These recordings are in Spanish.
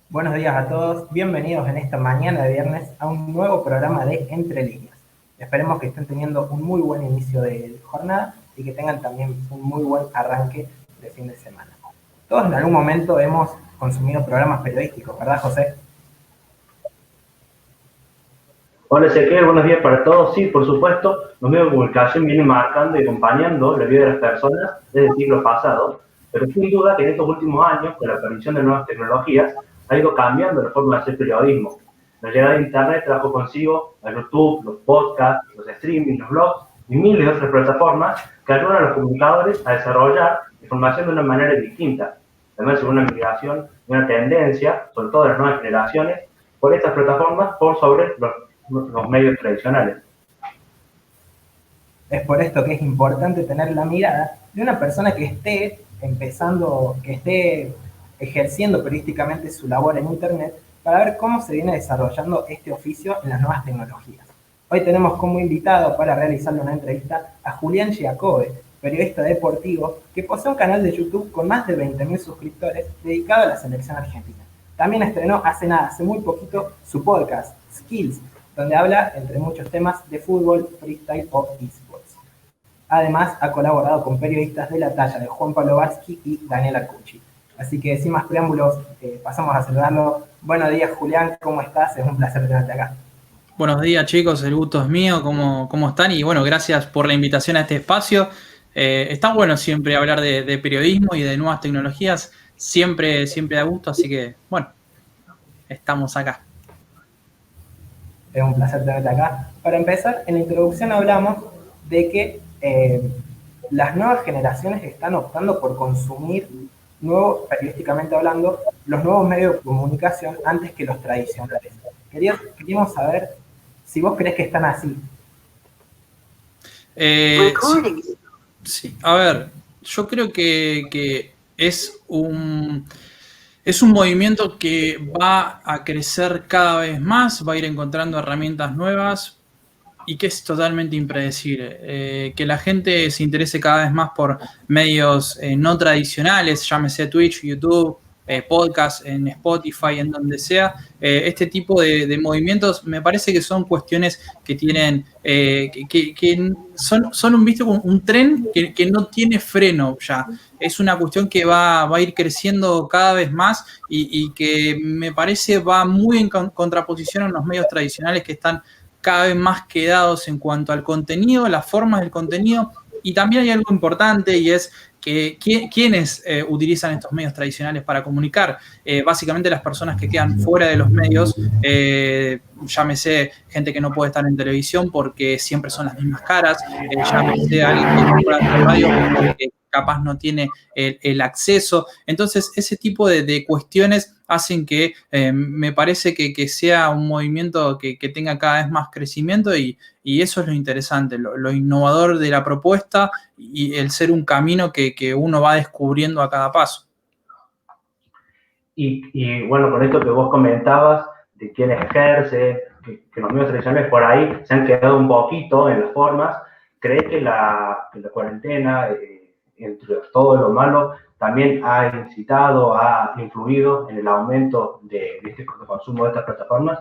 Buenos días a todos, bienvenidos en esta mañana de viernes a un nuevo programa de Entre Líneas. Esperemos que estén teniendo un muy buen inicio de jornada y que tengan también un muy buen arranque de fin de semana. Todos en algún momento hemos consumido programas periodísticos, ¿verdad, José? Hola Ezequiel, buenos días para todos. Sí, por supuesto, los medios de comunicación vienen marcando y acompañando la vida de las personas desde el siglo pasado, pero sin duda que en estos últimos años, con la aparición de nuevas tecnologías, ha ido cambiando la forma de hacer periodismo. La llegada de Internet trajo consigo a YouTube, los podcasts, los streaming, los blogs y miles de otras plataformas que ayudan a los comunicadores a desarrollar información de una manera distinta. Además, según una migración y una tendencia, sobre todo de las nuevas generaciones, por estas plataformas por sobre los medios tradicionales. Es por esto que es importante tener la mirada de una persona que esté empezando, que esté ejerciendo periodísticamente su labor en Internet para ver cómo se viene desarrollando este oficio en las nuevas tecnologías. Hoy tenemos como invitado para realizarle una entrevista a Julián Giacobbe, periodista deportivo que posee un canal de YouTube con más de 20.000 suscriptores dedicado a la selección argentina. También estrenó hace muy poquito, su podcast, Skills, donde habla, entre muchos temas, de fútbol, freestyle o esports. Además, ha colaborado con periodistas de la talla de Juan Pablo Varsky y Daniela Cucci. Así que, sin más preámbulos, pasamos a saludarlo. Buenos días, Julián, ¿cómo estás? Es un placer tenerte acá. Buenos días, chicos, el gusto es mío, ¿cómo están? Y bueno, gracias por la invitación a este espacio. Está bueno siempre hablar de periodismo y de nuevas tecnologías, siempre da gusto, así que bueno, estamos acá. Es un placer tenerte acá. Para empezar, en la introducción hablamos de que las nuevas generaciones están optando por consumir, periodísticamente hablando, los nuevos medios de comunicación antes que los tradicionales. Queríamos saber si vos crees que están así. Sí. A ver, yo creo que es un movimiento que va a crecer cada vez más, va a ir encontrando herramientas nuevas y que es totalmente impredecible. Que la gente se interese cada vez más por medios no tradicionales, llámese Twitch, YouTube, podcast, en Spotify, en donde sea. Este tipo de movimientos me parece que son cuestiones que tienen, que son un tren que no tiene freno ya. Es una cuestión que va a ir creciendo cada vez más y que me parece va muy en contraposición a los medios tradicionales que están cada vez más quedados en cuanto al contenido, las formas del contenido, y también hay algo importante y es que quienes utilizan estos medios tradicionales para comunicar, básicamente las personas que quedan fuera de los medios, llámese gente que no puede estar en televisión porque siempre son las mismas caras, llámese alguien que no puede hacer radio porque capaz no tiene el acceso. Entonces, ese tipo de cuestiones hacen que me parece que sea un movimiento que tenga cada vez más crecimiento y eso es lo interesante, lo innovador de la propuesta y el ser un camino que uno va descubriendo a cada paso. Y bueno, con esto que vos comentabas, de quienes ejercen, que los medios tradicionales por ahí se han quedado un poquito en las formas, ¿crees que la cuarentena, entre todo lo malo, también ha incitado, ha influido en el aumento de este consumo de estas plataformas?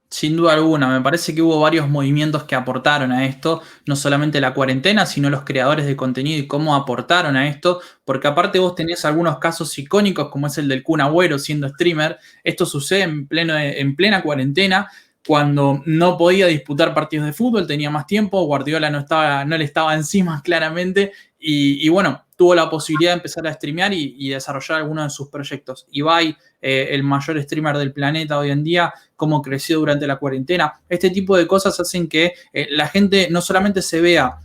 Sin duda alguna, me parece que hubo varios movimientos que aportaron a esto, no solamente la cuarentena, sino los creadores de contenido y cómo aportaron a esto, porque aparte vos tenés algunos casos icónicos como es el del Kun Agüero siendo streamer. Esto sucede en plena cuarentena, cuando no podía disputar partidos de fútbol, tenía más tiempo, Guardiola no le estaba encima claramente, y bueno, tuvo la posibilidad de empezar a streamear y desarrollar algunos de sus proyectos. Ibai, el mayor streamer del planeta hoy en día, cómo creció durante la cuarentena. Este tipo de cosas hacen que la gente no solamente se vea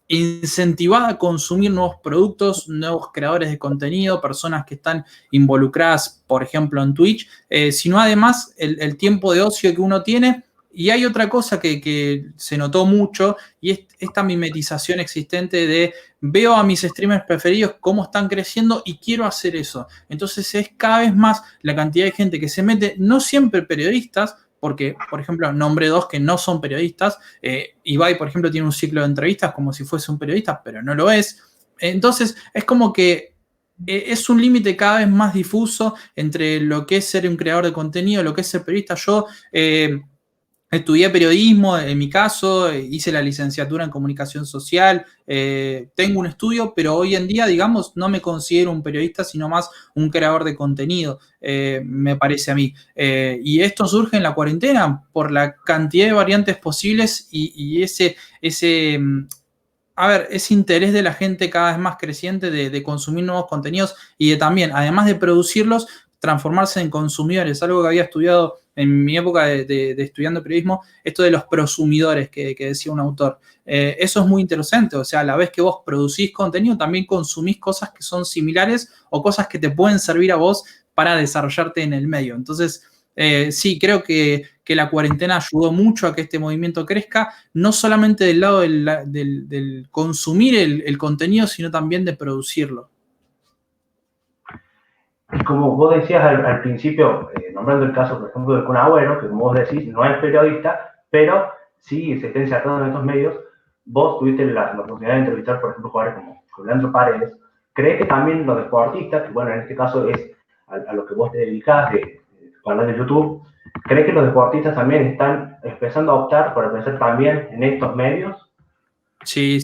incentivada a consumir nuevos productos, nuevos creadores de contenido, personas que están involucradas, por ejemplo, en Twitch, sino además el tiempo de ocio que uno tiene. Y hay otra cosa que se notó mucho y es esta mimetización existente de veo a mis streamers preferidos cómo están creciendo y quiero hacer eso. Entonces es cada vez más la cantidad de gente que se mete, no siempre periodistas, porque, por ejemplo, nombré dos que no son periodistas. Ibai, por ejemplo, tiene un ciclo de entrevistas como si fuese un periodista, pero no lo es. Entonces es como que es un límite cada vez más difuso entre lo que es ser un creador de contenido, lo que es ser periodista. Yo estudié periodismo, en mi caso, hice la licenciatura en comunicación social, tengo un estudio, pero hoy en día, digamos, no me considero un periodista, sino más un creador de contenido, me parece a mí. Y esto surge en la cuarentena por la cantidad de variantes posibles y ese interés de la gente cada vez más creciente de consumir nuevos contenidos y de también, además de producirlos, transformarse en consumidores, algo que había estudiado en mi época de estudiando periodismo, esto de los prosumidores que decía un autor. Eso es muy interesante, o sea, a la vez que vos producís contenido, también consumís cosas que son similares o cosas que te pueden servir a vos para desarrollarte en el medio. Entonces, sí, creo que la cuarentena ayudó mucho a que este movimiento crezca, no solamente del lado del consumir el contenido, sino también de producirlo. Como vos decías al principio, nombrando el caso, por ejemplo, del Kun Agüero, que como vos decís, no es periodista, pero sí se está insertando en estos medios. Vos tuviste la oportunidad de entrevistar, por ejemplo, jugadores como Leandro Paredes. ¿Crees que también los deportistas, que bueno, en este caso es a lo que vos te dedicás, de tu canal de YouTube, ¿crees que los deportistas también están empezando a optar por aparecer también en estos medios? Sí,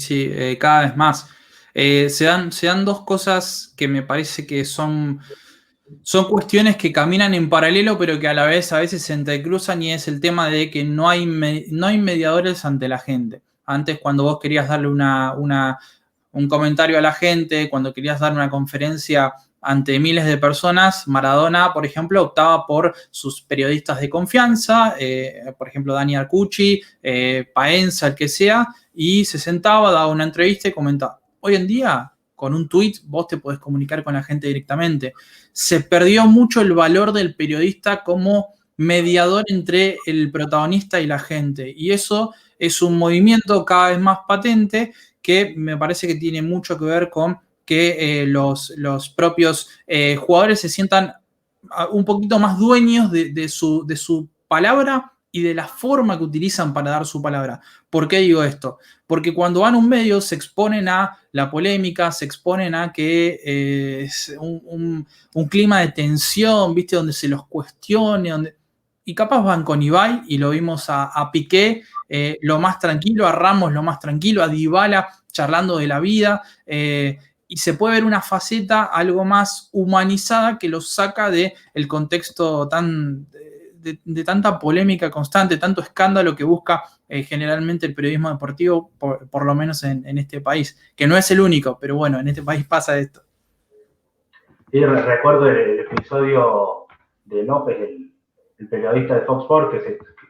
cada vez más. Se dan dos cosas que me parece que son cuestiones que caminan en paralelo, pero que a la vez a veces se entrecruzan, y es el tema de que no hay mediadores ante la gente. Antes, cuando vos querías darle un comentario a la gente, cuando querías dar una conferencia ante miles de personas, Maradona, por ejemplo, optaba por sus periodistas de confianza, por ejemplo, Dani Arcucci, Paenza, el que sea, y se sentaba, daba una entrevista y comentaba. Hoy en día, con un tweet, vos te podés comunicar con la gente directamente. Se perdió mucho el valor del periodista como mediador entre el protagonista y la gente, y eso es un movimiento cada vez más patente que me parece que tiene mucho que ver con que los propios jugadores se sientan un poquito más dueños de su palabra y de la forma que utilizan para dar su palabra. ¿Por qué digo esto? Porque cuando van a un medio se exponen a la polémica, se exponen a que es un clima de tensión, ¿viste? Donde se los cuestione, y capaz van con Ibai, y lo vimos a Piqué lo más tranquilo, a Ramos lo más tranquilo, a Dybala charlando de la vida, y se puede ver una faceta algo más humanizada que los saca del contexto de tanta polémica constante, tanto escándalo que busca generalmente el periodismo deportivo, por lo menos en este país, que no es el único, pero bueno, en este país pasa esto. Y recuerdo el episodio de López, el periodista de Fox Sports,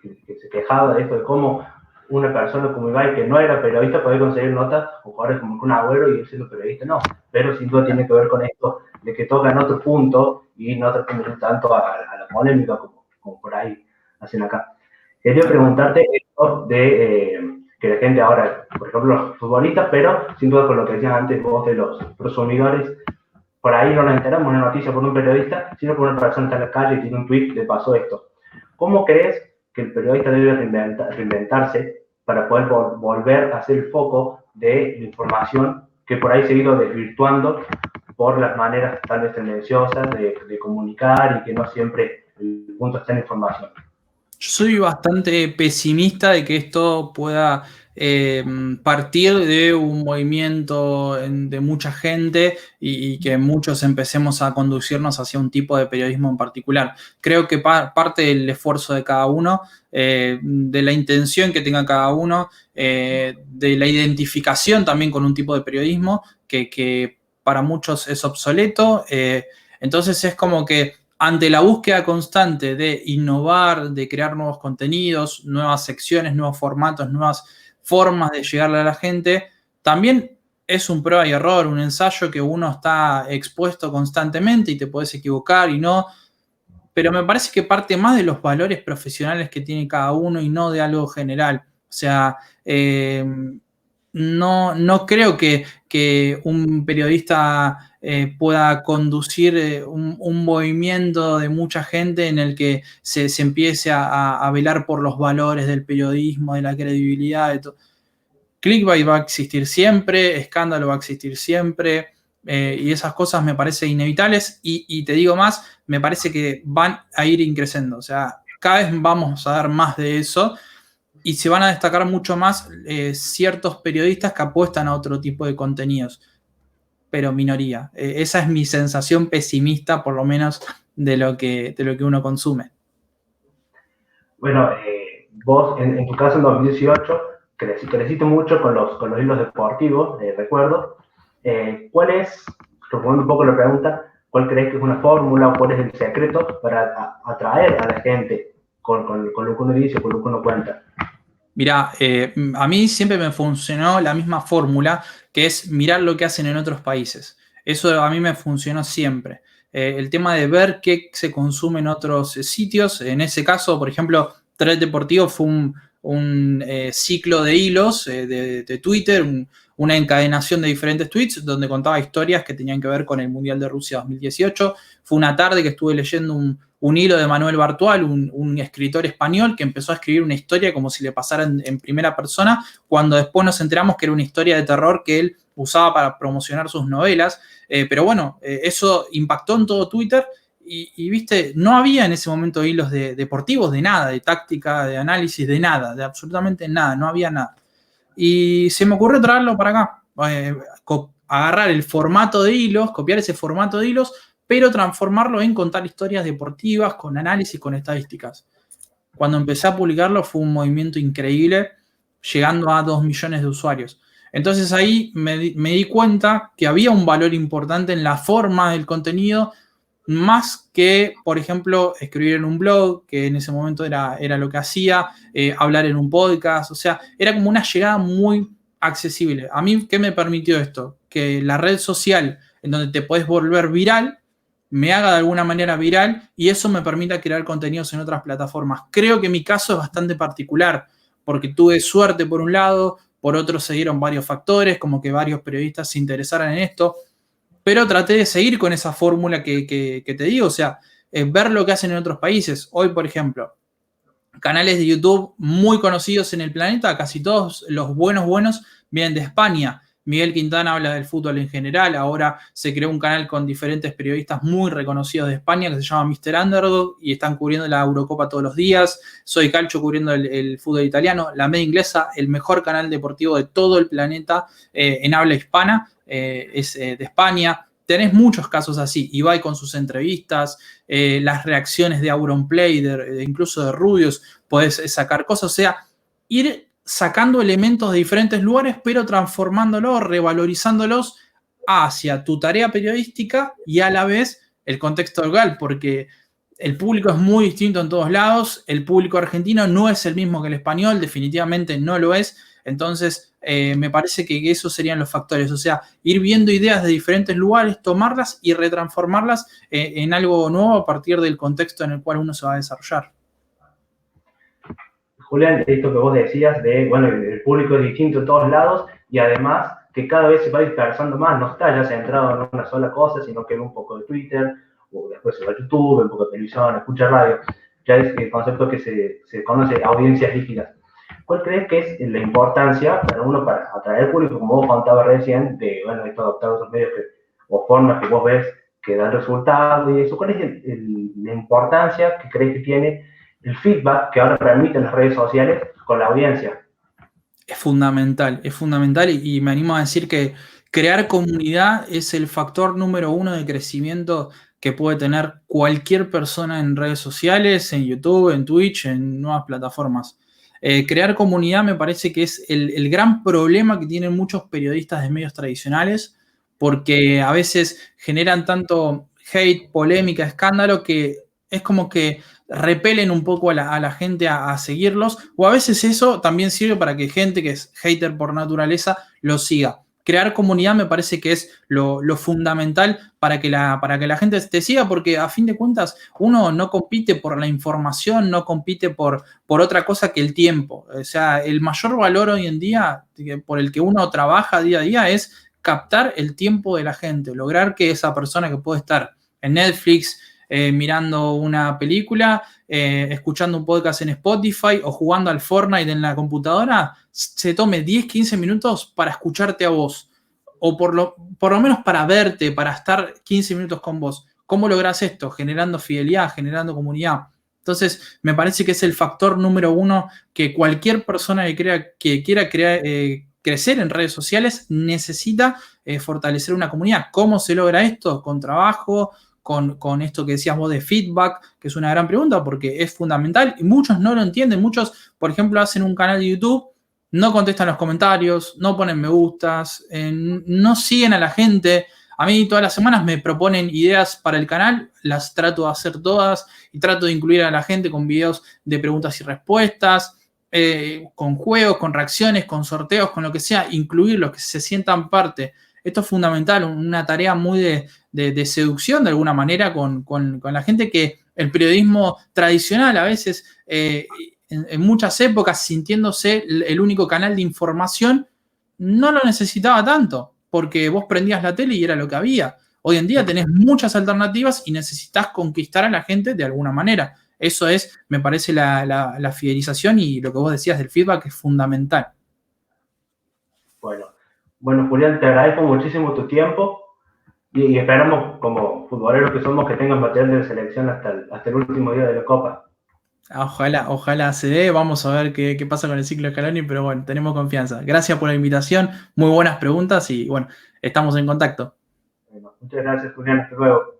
que se quejaba de esto, de cómo una persona como Ibai, que no era periodista, podía conseguir notas, o jugadores como Kun Agüero y él siendo periodista, no. Pero sin duda tiene que ver con esto, de que tocan otro punto y no tratan tanto a la polémica como por ahí hacen acá. Quería preguntarte esto de que la gente ahora, por ejemplo, los futbolistas, pero sin duda con lo que decías antes vos de los prosumidores, por ahí no nos enteramos una noticia por un periodista, sino por una persona que está en la calle y tiene un tweet, le pasó esto. ¿Cómo crees que el periodista debe reinventarse para poder volver a ser el foco de la información que por ahí se ha ido desvirtuando por las maneras tal vez tendenciosas de comunicar y que no siempre el punto está en la información? Yo soy bastante pesimista de que esto pueda partir de un movimiento de mucha gente y que muchos empecemos a conducirnos hacia un tipo de periodismo en particular. Creo que parte del esfuerzo de cada uno, de la intención que tenga cada uno, de la identificación también con un tipo de periodismo que para muchos es obsoleto. Entonces es como que ante la búsqueda constante de innovar, de crear nuevos contenidos, nuevas secciones, nuevos formatos, nuevas formas de llegarle a la gente, también es un prueba y error, un ensayo que uno está expuesto constantemente y te puedes equivocar y no, pero me parece que parte más de los valores profesionales que tiene cada uno y no de algo general. O sea, no creo que un periodista pueda conducir un movimiento de mucha gente en el que se empiece a velar por los valores del periodismo, de la credibilidad, de todo. Clickbait va a existir siempre, escándalo va a existir siempre, Y esas cosas me parecen inevitables y te digo más, me parece que van a ir increciendo. O sea, cada vez vamos a dar más de eso y se van a destacar mucho más ciertos periodistas que apuestan a otro tipo de contenidos, pero minoría. Esa es mi sensación pesimista, por lo menos, de lo que uno consume. Bueno, vos en tu caso en 2018 creciste mucho con los hilos deportivos, recuerdo. ¿Cuál es, respondiendo un poco la pregunta, cuál crees que es una fórmula o cuál es el secreto para atraer a la gente con lo que uno dice, con lo que uno cuenta? Mirá, a mí siempre me funcionó la misma fórmula, que es mirar lo que hacen en otros países. Eso a mí me funcionó siempre. El tema de ver qué se consume en otros sitios. En ese caso, por ejemplo, Thread Deportivo fue un ciclo de hilos de Twitter, una encadenación de diferentes tweets donde contaba historias que tenían que ver con el Mundial de Rusia 2018. Fue una tarde que estuve leyendo un hilo de Manuel Bartual, un escritor español que empezó a escribir una historia como si le pasara en primera persona, cuando después nos enteramos que era una historia de terror que él usaba para promocionar sus novelas. Pero bueno, eso impactó en todo Twitter y, viste, no había en ese momento hilos deportivos de nada, de táctica, de análisis, de nada, de absolutamente nada, no había nada. Y se me ocurrió traerlo para acá, agarrar el formato de hilos, copiar ese formato de hilos, pero transformarlo en contar historias deportivas con análisis, con estadísticas. Cuando empecé a publicarlo fue un movimiento increíble, llegando a 2 millones de usuarios. Entonces ahí me di cuenta que había un valor importante en la forma del contenido, más que, por ejemplo, escribir en un blog, que en ese momento era lo que hacía, hablar en un podcast, o sea, era como una llegada muy accesible. A mí, ¿qué me permitió esto? Que la red social en donde te podés volver viral, me haga de alguna manera viral y eso me permita crear contenidos en otras plataformas. Creo que mi caso es bastante particular, porque tuve suerte por un lado, por otro se dieron varios factores, como que varios periodistas se interesaran en esto, pero traté de seguir con esa fórmula que te digo, o sea, ver lo que hacen en otros países. Hoy, por ejemplo, canales de YouTube muy conocidos en el planeta, casi todos los buenos vienen de España. Miguel Quintana habla del fútbol en general, ahora se creó un canal con diferentes periodistas muy reconocidos de España que se llama Mr. Underdog y están cubriendo la Eurocopa todos los días. Soy Calcio cubriendo el fútbol italiano, la media inglesa, el mejor canal deportivo de todo el planeta en habla hispana, es de España. Tenés muchos casos así, Ibai con sus entrevistas, las reacciones de Auronplay, incluso de Rubius, podés sacar cosas, o sea, ir sacando elementos de diferentes lugares, pero transformándolos, revalorizándolos hacia tu tarea periodística y a la vez el contexto local, porque el público es muy distinto en todos lados, el público argentino no es el mismo que el español, definitivamente no lo es, entonces me parece que esos serían los factores, o sea, ir viendo ideas de diferentes lugares, tomarlas y retransformarlas en algo nuevo a partir del contexto en el cual uno se va a desarrollar. Julián, esto que vos decías de, bueno, el público es distinto en todos lados y además que cada vez se va dispersando más, no está ya centrado en una sola cosa, sino que ve un poco de Twitter, o después se va a YouTube, ve un poco de televisión, escucha radio, ya es el concepto que se conoce audiencias líquidas. ¿Cuál crees que es la importancia para uno para atraer público, como vos contabas recién, de, bueno, esto adoptar otros medios o formas que vos ves que dan resultados y eso? ¿Cuál es la importancia que crees que tiene el feedback que ahora permiten las redes sociales con la audiencia? Es fundamental y me animo a decir que crear comunidad es el factor número 1 de crecimiento que puede tener cualquier persona en redes sociales, en YouTube, en Twitch, en nuevas plataformas. Crear comunidad me parece que es el gran problema que tienen muchos periodistas de medios tradicionales, porque a veces generan tanto hate, polémica, escándalo, que es como que repelen un poco a la gente a seguirlos, o a veces eso también sirve para que gente que es hater por naturaleza lo siga. Crear comunidad me parece que es lo fundamental para que la gente te siga, porque a fin de cuentas uno no compite por la información, no compite por otra cosa que el tiempo. O sea, el mayor valor hoy en día por el que uno trabaja día a día es captar el tiempo de la gente, lograr que esa persona que puede estar en Netflix, mirando una película, escuchando un podcast en Spotify o jugando al Fortnite en la computadora, se tome 10, 15 minutos para escucharte a vos. o por lo menos para verte, para estar 15 minutos con vos. ¿Cómo lográs esto? Generando fidelidad, generando comunidad. Entonces, me parece que es el factor número uno que cualquier persona que quiera crecer en redes sociales necesita fortalecer una comunidad. ¿Cómo se logra esto? Con trabajo, con esto que decías vos de feedback, que es una gran pregunta porque es fundamental y muchos no lo entienden. Muchos, por ejemplo, hacen un canal de YouTube, no contestan los comentarios, no ponen me gustas, no siguen a la gente. A mí todas las semanas me proponen ideas para el canal, las trato de hacer todas y trato de incluir a la gente con videos de preguntas y respuestas, con juegos, con reacciones, con sorteos, con lo que sea, incluirlos, que se sientan parte. Esto es fundamental, una tarea muy de seducción de alguna manera con la gente que el periodismo tradicional a veces, en muchas épocas, sintiéndose el único canal de información, no lo necesitaba tanto, porque vos prendías la tele y era lo que había. Hoy en día tenés muchas alternativas y necesitas conquistar a la gente de alguna manera. Eso es, me parece, la fidelización y lo que vos decías del feedback es fundamental. Bueno, Julián, te agradezco muchísimo tu tiempo y esperamos, como futboleros que somos, que tengan material de selección hasta el último día de la Copa. Ojalá se dé. Vamos a ver qué pasa con el ciclo Scaloni, pero bueno, tenemos confianza. Gracias por la invitación, muy buenas preguntas y bueno, estamos en contacto. Bueno, muchas gracias, Julián. Hasta luego.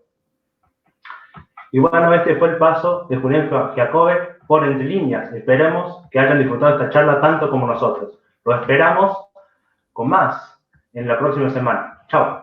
Y bueno, este fue el paso de Julián Giacobbe por Entre Líneas. Esperemos que hayan disfrutado esta charla tanto como nosotros. Lo esperamos con más en la próxima semana. Chao.